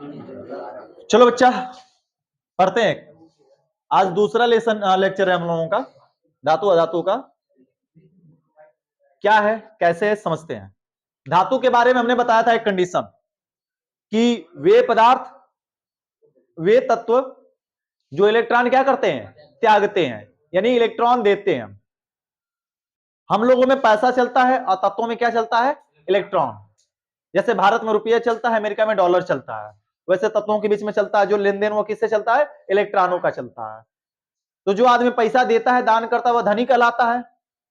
चलो बच्चा पढ़ते हैं। आज दूसरा लेक्चर है हम लोगों का धातु अधातु का। क्या है, कैसे है, समझते हैं। धातु के बारे में हमने बताया था एक कंडीशन कि वे पदार्थ, वे तत्व जो इलेक्ट्रॉन क्या करते हैं, त्यागते हैं, यानी इलेक्ट्रॉन देते हैं। हम लोगों में पैसा चलता है और तत्वों में क्या चलता है, इलेक्ट्रॉन। जैसे भारत में रुपया चलता है, अमेरिका में डॉलर चलता है, वैसे तत्वों के बीच में चलता है जो लेन देन, वो किससे चलता है, इलेक्ट्रॉनों का चलता है। तो जो आदमी पैसा देता है, दान करता है, वह धनी कहलाता है,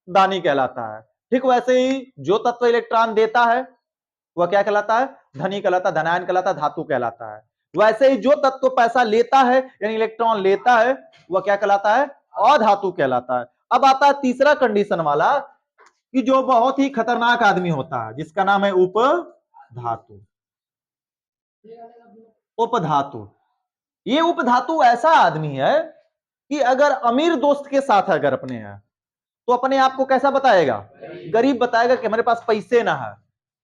दानी कहलाता है। ठीक वैसे ही जो तत्व इलेक्ट्रॉन देता है वह क्या कहलाता है, धनी कहलाता है, धनायन कहलाता है, धातु कहलाता है। वैसे ही जो तत्व पैसा लेता है यानी इलेक्ट्रॉन लेता है वह क्या कहलाता है, अधातु कहलाता है। अब आता है तीसरा कंडीशन वाला कि जो बहुत ही खतरनाक आदमी होता है जिसका नाम है उपधातु। उपधातु, ये उपधातु ऐसा आदमी है कि अगर अमीर दोस्त के साथ अगर अपने हैं तो अपने आप को कैसा बताएगा, गरीब बताएगा कि हमारे पास पैसे ना है।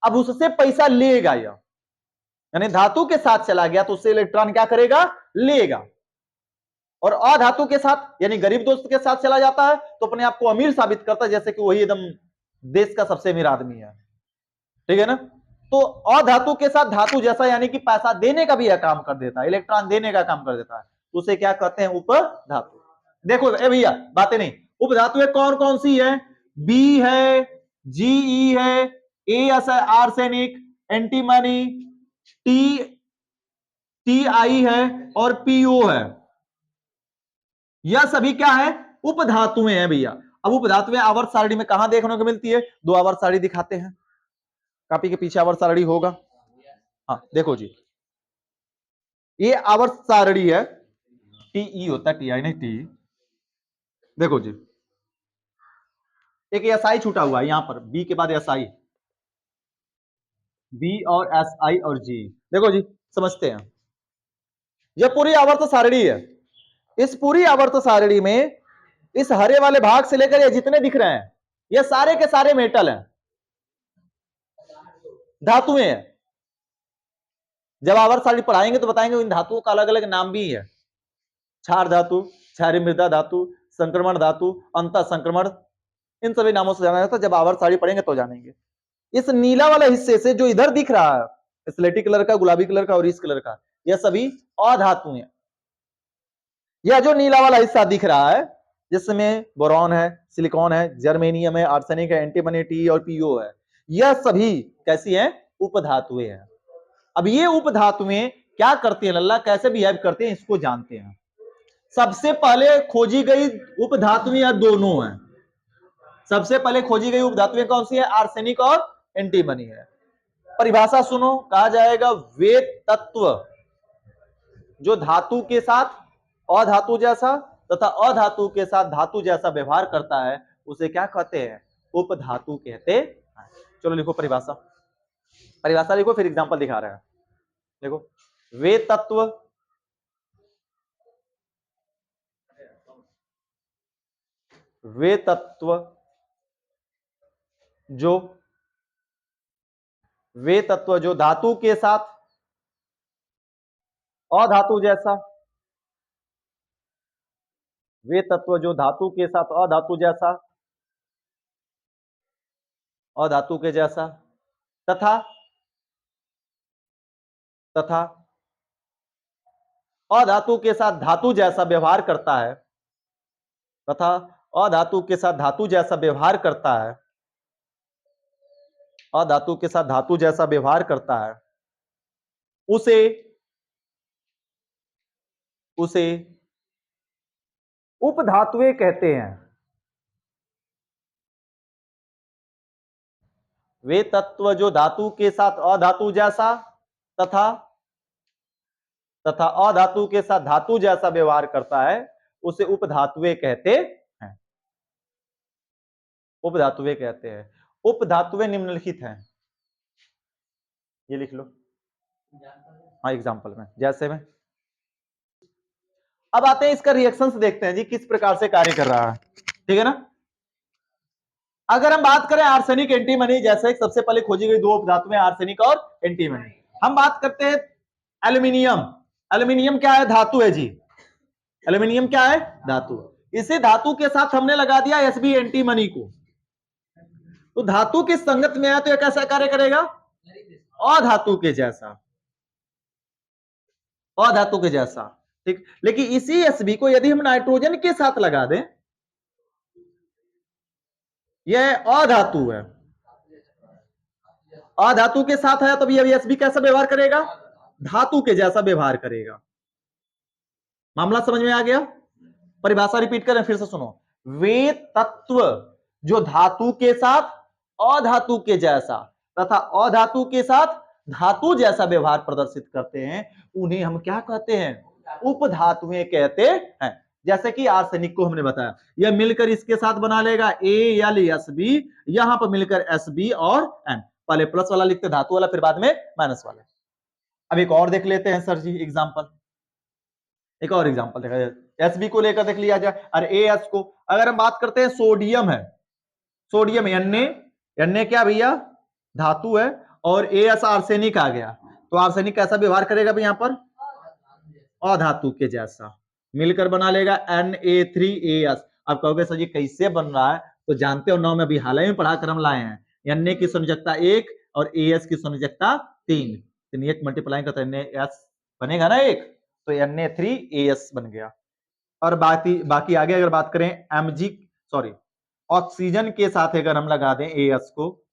अब उससे पैसा लेगा, यानी धातु के साथ चला गया तो उससे इलेक्ट्रॉन क्या करेगा, लेगा। और अधातु के साथ यानी गरीब दोस्त के साथ चला जाता है तो अपने आप को अमीर साबित करता है, जैसे कि वही एकदम देश का सबसे अमीर आदमी है। ठीक है ना। तो अधातु के साथ धातु जैसा यानी कि पैसा देने का भी यह काम कर देता है, इलेक्ट्रॉन देने का काम कर देता है, तो उसे क्या कहते हैं, उपधातु। देखो ए भैया बातें नहीं, उपधातु कौन कौन सी है, बी है, जीई है, A arsenic, antimony, T T I है और पीओ है। यह सभी क्या है, उपधातुएं हैं भैया। अब उपधातुएं आवर्त सारणी में कहां देखने को मिलती है, दो आवर्त सारणी दिखाते हैं, कॉपी के पीछे आवर्त सारणी होगा। हाँ देखो जी, ये आवर्त सारणी है, टीई होता है, टी आई नहीं टी। देखो जी, एक एसआई छूटा हुआ है यहां पर, बी के बाद एसआई, बी और एस आई और जी। देखो जी समझते हैं, यह पूरी आवर्त सारणी है। इस पूरी आवर्त सारणी में इस हरे वाले भाग से लेकर ये जितने दिख रहे हैं ये सारे के सारे मेटल हैं, धातुएं हैं। जब आवर्त सारणी पढ़ाएंगे तो बताएंगे इन धातुओं का अलग अलग नाम भी है, क्षार धातु, क्षारीय मृदा धातु, संक्रमण धातु, अंतः संक्रमण, इन सभी नामों से जाना जाता है। जब आवर्त सारणी पढ़ेंगे तो जानेंगे। इस नीला वाला हिस्से से जो इधर दिख रहा है, स्लेटी कलर का, गुलाबी कलर का और इस कलर का, यह सभी अधातु हैं। यह जो नीला वाला हिस्सा दिख रहा है जिसमें बोरॉन है, सिलिकॉन है, जर्मेनियम है, आर्सेनिक है, एंटीमनी, टी और पीओ है, यह सभी कैसी हैं, उपधातुएं हैं। अब ये उपधातुएं क्या करती हैं लल्ला, कैसे बिहेव करते हैं, इसको जानते हैं। सबसे पहले खोजी गई उपधातुएं यह दोनों हैं। सबसे पहले खोजी गई उपधातुएं कौन सी है, आर्सेनिक और एंटीमनी है। परिभाषा सुनो, कहा जाएगा वे तत्व जो धातु के साथ अधातु जैसा तथा अधातु के साथ धातु जैसा व्यवहार करता है उसे क्या कहते हैं, उपधातु कहते हैं। चलो लिखो परिभाषा, परिभाषा लिखो, फिर एग्जांपल दिखा रहे हैं। देखो, वे तत्व वे तत्व जो वे तत्व जो धातु के साथ अधातु जैसा, वे तत्व जो धातु के साथ अधातु जैसा, अधातु के जैसा तथा तथा अधातु के साथ धातु जैसा व्यवहार करता है, तथा अधातु के साथ धातु जैसा व्यवहार करता है, अधातु के साथ धातु जैसा व्यवहार करता है, उसे उसे उपधातुएं कहते हैं। वे तत्व जो धातु के साथ अधातु जैसा तथा तथा अधातु के साथ धातु जैसा व्यवहार करता है उसे उपधातुएं कहते हैं। उपधातुएं कहते हैं। उपधातुएं निम्नलिखित हैं, ये लिख लो। हाँ एग्जांपल में, जैसे में। अब आते हैं इसका रिएक्शंस देखते हैं जी किस प्रकार से कार्य कर रहा है। ठीक है ना। अगर हम बात करें आर्सेनिक एंटीमनी, जैसे सबसे पहले खोजी गई दो उपधातुएं आर्सेनिक और एंटीमनी, हम बात करते हैं एल्यूमिनियम, एल्यूमिनियम क्या है? धातु है जी। एल्यूमिनियम क्या है? धातु। इसी धातु के साथ हमने लगा दिया एसबी एंटी मनी को, तो धातु की संगत में है तो यह कैसा कार्य करेगा? अधातु के जैसा, अधातु के जैसा, ठीक। लेकिन इसी एसबी को यदि हम नाइट्रोजन के साथ लगा दें, यह अधातु है, अधातु के साथ है, तो ये एसबी कैसा व्यवहार करेगा? धातु के जैसा व्यवहार करेगा। मामला समझ में आ गया? परिभाषा रिपीट करें फिर से, सुनो। वे तत्व जो धातु के साथ अधातु के जैसा तथा अधातु के साथ धातु जैसा व्यवहार प्रदर्शित करते हैं, उन्हें हम क्या कहते हैं? उपधातुएं कहते हैं। जैसे कि आर्सेनिक को हमने बताया, यह मिलकर इसके साथ बना लेगा AlSb, यहां पर मिलकर Sb और N। पहले प्लस वाला लिखते धातु वाला, फिर बाद में माइनस वाला। अब एक और देख लेते हैं सर जी एग्जाम्पल, एक और एग्जाम्पल देखा जाए। एसबी को लेकर देख लिया जाए, और एएस को अगर हम बात करते हैं, सोडियम है, सोडियम Na क्या भैया? धातु है, और एएस आर्सेनिक आ गया, तो आर्सेनिक कैसा व्यवहार करेगा भी यहां पर? अधातु के जैसा, मिलकर बना लेगा Na3AS। अब कहोगे सर जी कैसे बन रहा है? तो जानते हो, 9 में अभी हाल ही में पढ़ा कर हम लाए हैं। Na की संयोजकता 1 और AS की संयोजकता 3, तो एक मल्टीप्लाई करते NaS बनेगा ना एक, तो Na3AS बन गया। और बाकी आगे अगर बात करें Mg, सॉरी, ऑक्सीजन के साथ अगर हम लगा दें AS को,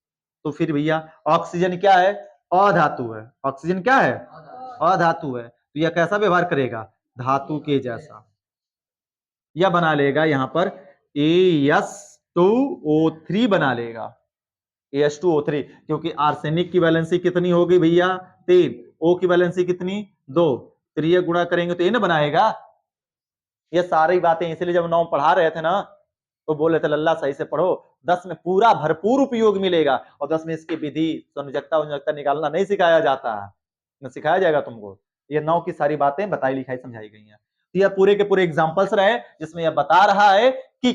तो फिर भैया ऑक्सीजन क्या है? अधातु है। ऑक्सीजन क्या है? अधातु है, तो यह कैसा व्यवहार करेगा? धातु के जैसा। यह बना लेगा यहां पर AS2O3 बना लेगा, AS2O3, क्योंकि आर्सेनिक की वैलेंसी कितनी होगी भैया? 3, O की वैलेंसी कितनी? 2, तो ये गुणा करेंगे तो ये ना बनाएगा। ये सारी बातें इसलिए जब 9 पढ़ा रहे थे ना, तो बोले थे लल्ला सही से पढ़ो, 10 में पूरा भरपूर उपयोग मिलेगा, और 10 में इसकी विधि संयोजकता निकालना नहीं सिखाया जाता है, न सिखाया जाएगा तुमको। ये 9 की सारी बातें बताई लिखाई समझाई गई हैं। तो यह पूरे के पूरे एग्जाम्पल्स रहे, जिसमें यह बता रहा है कि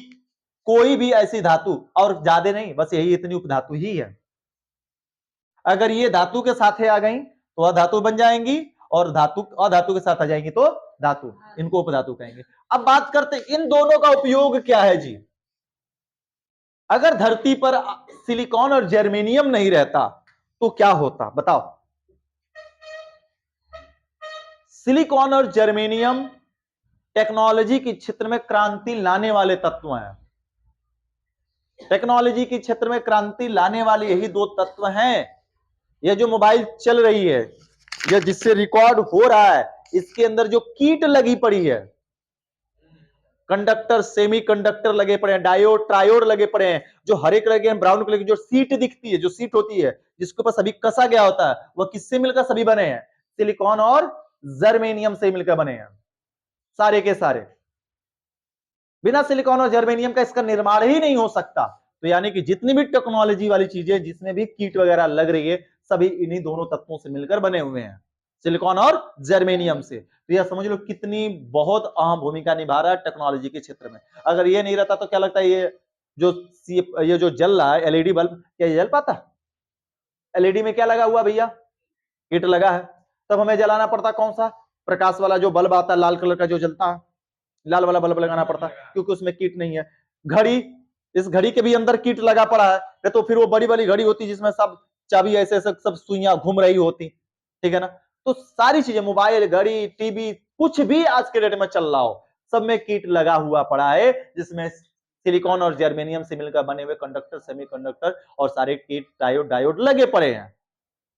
कोई भी ऐसी धातु, और ज्यादा नहीं, बस यही इतनी उपधातु ही है, अगर ये धातु के साथ आ गई तो अधातु बन जाएंगी, और धातु अधातु के साथ आ जाएंगी तो धातु, इनको उपधातु कहेंगे। अब बात करते इन दोनों का उपयोग क्या है जी। अगर धरती पर सिलिकॉन और जर्मेनियम नहीं रहता तो क्या होता, बताओ? सिलिकॉन और जर्मेनियम टेक्नोलॉजी के क्षेत्र में क्रांति लाने वाले तत्व हैं, टेक्नोलॉजी के क्षेत्र में क्रांति लाने वाले यही दो तत्व हैं। यह जो मोबाइल चल रही है, यह जिससे रिकॉर्ड हो रहा है, इसके अंदर जो कीट लगी पड़ी है, कंडक्टर, सेमी कंडक्टर लगे पड़े हैं, डायोड, ट्रायोड लगे पड़े हैं, जो हरे कलर के, ब्राउन कलर की जो सीट दिखती है, जो सीट होती है जिसके ऊपर सभी कसा गया होता है, वह किससे मिलकर सभी बने हैं? सिलिकॉन और जर्मेनियम से मिलकर बने हैं, सारे के सारे। बिना सिलिकॉन और जर्मेनियम का इसका निर्माण ही नहीं हो सकता। तो यानी कि जितनी भी टेक्नोलॉजी वाली चीजें, जिसमें भी कीट वगैरह लग रही है, सभी इन्हीं दोनों तत्वों से मिलकर बने हुए हैं, सिलिकॉन और जर्मेनियम से। तो यह समझ लो कितनी बहुत अहम भूमिका निभा रहा है टेक्नोलॉजी के क्षेत्र में। अगर ये नहीं रहता तो क्या लगता है, ये जो जल रहा है एलईडी बल्ब, क्या ये जल पाता? एलईडी में क्या लगा हुआ भैया? कीट लगा है। तब हमें जलाना पड़ता कौन सा? प्रकाश वाला जो बल्ब आता है, लाल कलर का जो जलता है, लाल वाला बल्ब लगाना पड़ता है, क्योंकि उसमें कीट नहीं है। घड़ी, इस घड़ी के भी अंदर कीट लगा पड़ा है, तो फिर वो बड़ी वाली घड़ी होती जिसमें सब चाबी ऐसे ऐसे सब सुइयां घूम रही होती, ठीक है ना। तो सारी चीजें, मोबाइल, घड़ी, टीवी, कुछ भी आज के डेट में चल रहा हो, सब में कीट लगा हुआ पड़ा है, जिसमें सिलिकॉन और जर्मेनियम से मिलकर बने हुए कंडक्टर, सेमीकंडक्टर और सारे कीट, डायोड डायोड लगे पड़े हैं।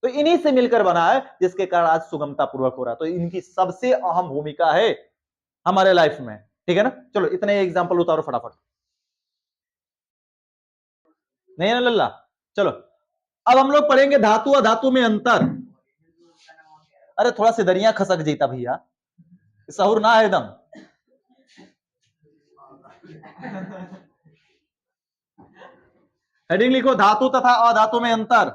तो इन्हीं से मिलकर बना है, जिसके कारण आज सुगमता पूर्वक हो रहा है। तो इनकी सबसे अहम भूमिका है हमारे लाइफ में, ठीक है ना। चलो इतने एग्जांपल उतारो फटाफट, नहीं है ना लल्ला? चलो अब हम लोग पढ़ेंगे धातु और धातु में अंतर। अरे थोड़ा सिदरियां खसक जीता भैया, सहूर ना है एकदम। हेडिंग लिखो, धातु तथा अधातु में अंतर।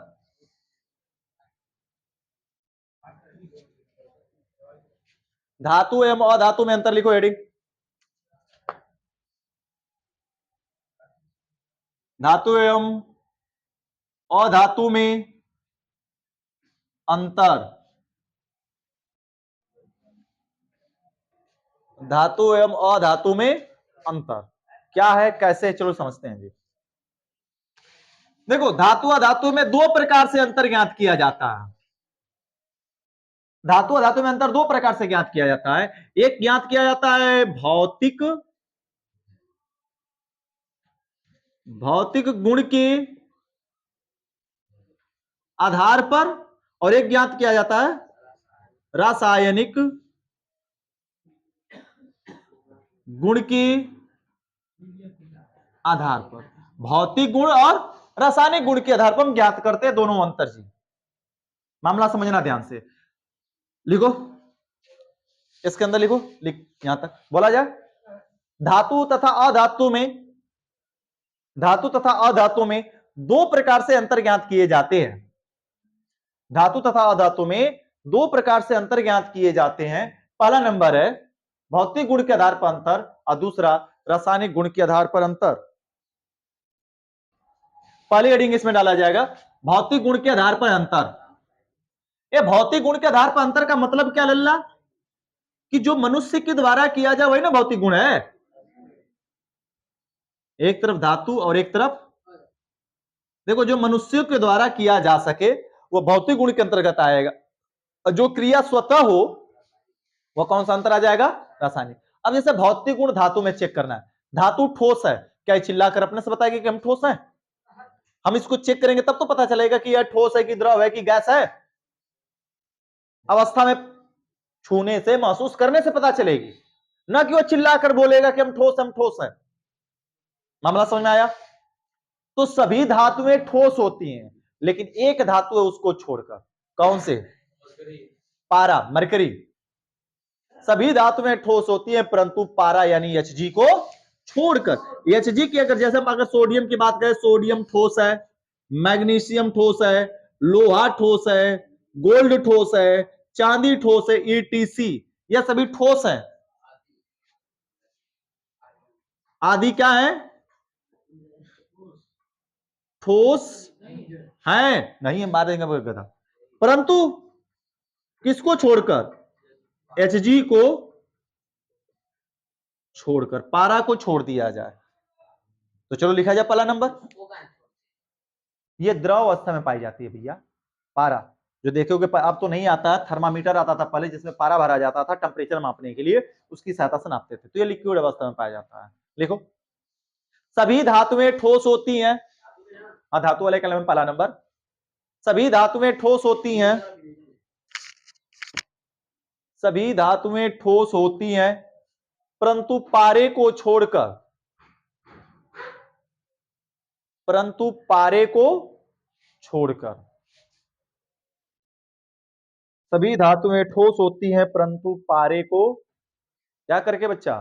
धातु एवं अधातु में अंतर लिखो, हेडिंग। धातु एवं अधातु में अंतर। धातु एवं अधातु में अंतर क्या है, कैसे, चलो समझते हैं जी। देखो धातु अधातु में दो प्रकार से अंतर ज्ञात किया जाता है। धातु अधातु में अंतर दो प्रकार से ज्ञात किया जाता है। एक ज्ञात किया जाता है भौतिक गुण के आधार पर, और एक ज्ञात किया जाता है रासायनिक गुण के आधार पर। भौतिक गुण और रासायनिक गुण के आधार पर हम ज्ञात करते हैं दोनों अंतर जी। मामला समझना ध्यान से, लिखो इसके अंदर लिखो, लिख यहां तक बोला जाए। धातु तथा अधातु में दो प्रकार से अंतर ज्ञात किए जाते हैं। धातु तथा अधातु में दो प्रकार से अंतर ज्ञात किए जाते हैं। पहला नंबर है भौतिक गुण के आधार पर अंतर, और दूसरा रासायनिक गुण के आधार पर अंतर। पहले हेडिंग इसमें डाला जाएगा भौतिक गुण के आधार पर अंतर। ये भौतिक गुण के आधार पर अंतर का मतलब क्या लल्ला, कि जो मनुष्य के द्वारा किया जाए वही ना भौतिक गुण है। एक तरफ धातु और एक तरफ, देखो जो मनुष्यों के द्वारा किया जा सके वो भौतिक गुण के अंतर्गत आएगा, और जो क्रिया स्वतः हो वह कौन सा अंतर आ जाएगा, रासायनिक। अब जैसे भौतिक गुण धातु में चेक करना है, धातु ठोस है, क्या चिल्लाकर अपने से बताएगा कि हम ठोस हैं? हम इसको चेक करेंगे तब तो पता चलेगा कि यह ठोस है कि द्रव है कि गैस है। अवस्था में छूने से, महसूस करने से पता चलेगी, ना कि वो चिल्लाकर बोलेगा कि हम ठोस हैं। मामला समझ में आया? तो सभी धातुएं ठोस होती हैं, लेकिन एक धातु है उसको छोड़कर, कौन से? पारा, मरकरी। सभी धातुएं ठोस होती हैं परंतु पारा यानी Hg को छोड़कर। Hg की अगर, जैसे हम अगर सोडियम की बात करें, सोडियम ठोस है, मैग्नीशियम ठोस है, लोहा ठोस है, गोल्ड ठोस है, चांदी ठोस है, ETC, यह सभी ठोस है। आदि क्या है? ठोस है नहीं, हम बात करेंगे था, परंतु किसको छोड़कर? Hg को छोड़कर, पारा को छोड़ दिया जाए। तो चलो लिखा जाए पहला नंबर, ये द्रव अवस्था में पाई जाती है भैया पारा। जो देखोगे अब तो नहीं आता है, थर्मामीटर आता था पहले जिसमें पारा भरा जाता था टेम्परेचर मापने के लिए, उसकी सहायता से नापते थे। तो ये लिक्विड अवस्था में पाया जाता है। लिखो सभी धातुएं ठोस होती हैं, धातु वाले कलम में पहला नंबर, सभी धातुएं ठोस होती हैं, सभी धातुएं ठोस होती हैं परंतु पारे को छोड़कर, परंतु पारे को छोड़कर। सभी धातुएं ठोस होती हैं परंतु पारे को क्या करके बच्चा?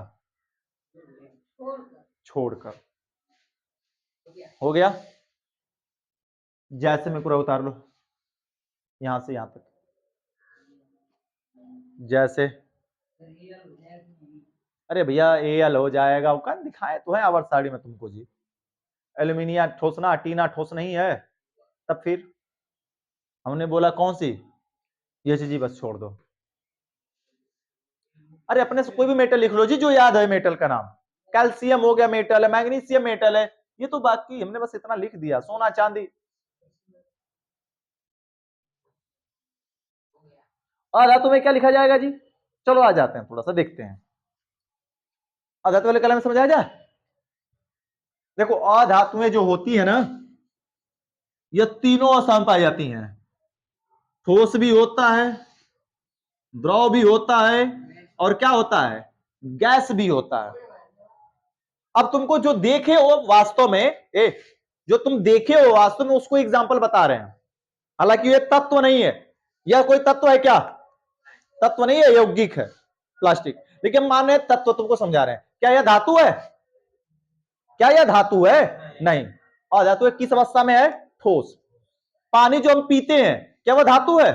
छोड़कर। हो गया? जैसे में पूरा उतार लो यहां से यहां तक, जैसे। अरे भैया AL हो जाएगा, वो कौन दिखाए तो है आवर साड़ी में तुमको जी। एल्यूमिनियम ठोसना, टीना ठोस नहीं है, तब फिर हमने बोला कौन सी? ये चीज बस छोड़ दो। अरे अपने से कोई भी मेटल लिख लो जी जो याद है मेटल का नाम। कैल्शियम हो गया मेटल है, मैग्नीशियम मेटल है, ये तो बाकी हमने बस इतना लिख दिया। सोना चांदी, अधातु में क्या लिखा जाएगा जी? चलो आ जाते हैं, थोड़ा सा देखते हैं। अधातु वाले कलम में समझ आ जाए। देखो अधातुएं जो होती है ना, ये तीनों अवस्था में पाई जाती हैं। ठोस भी होता है, द्रव भी होता है, और क्या होता है? गैस भी होता है। अब तुमको जो देखे हो वास्तव में, जो तुम देखे हो वास्तव में उसको एग्जाम्पल बता रहे हैं। हालांकि ये तत्व नहीं है, यह कोई तत्व है क्या? तत्व नहीं है, यौगिक है, प्लास्टिक। लेकिन मान रहे तत्व तुमको समझा रहे हैं। क्या यह धातु है? क्या यह धातु है? नहीं। और धातु किस अवस्था में है? ठोस। पानी जो हम पीते हैं क्या वह धातु है?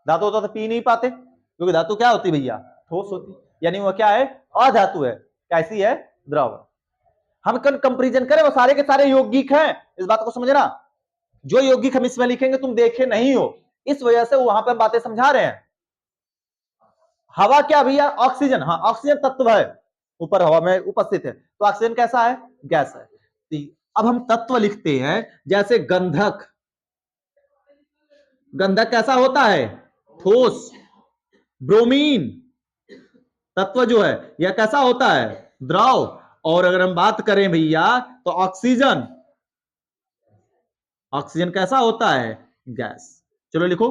धातु होता तो पी नहीं पाते, क्योंकि धातु क्या होती भैया? ठोस होती, यानी वह क्या है? अधातु है। कैसी है? द्रव। हम कंपैरिजन करें वो सारे के सारे यौगिक हैं, इस बात को समझना। जो यौगिक हम इसमें लिखेंगे तुम देखे नहीं हो, इस वजह से वहां पर बातें समझा रहे हैं। हवा क्या भैया? ऑक्सीजन। हाँ, ऑक्सीजन तत्व है, ऊपर हवा में उपस्थित है, तो ऑक्सीजन कैसा है? गैस है। अब हम तत्व लिखते हैं, जैसे गंधक। गंधक कैसा होता है? ठोस। ब्रोमीन तत्व जो है यह कैसा होता है? द्रव। और अगर हम बात करें भैया तो ऑक्सीजन, ऑक्सीजन कैसा होता है? गैस। चलो लिखो,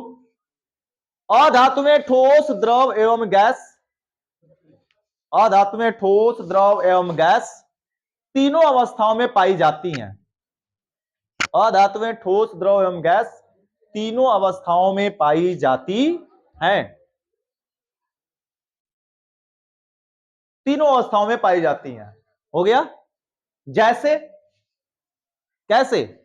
अधातु में ठोस, द्रव एवं गैस। अधातु में ठोस, द्रव एवं गैस तीनों अवस्थाओं में पाई जाती हैं। अधातु में ठोस, द्रव एवं गैस तीनों अवस्थाओं में पाई जाती हैं। तीनों अवस्थाओं में पाई जाती हैं। हो गया? जैसे, कैसे?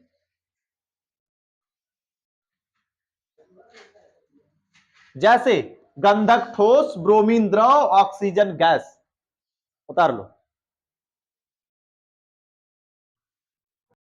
जैसे गंधक ठोस, ब्रोमीन द्रव, ऑक्सीजन गैस। उतार लो।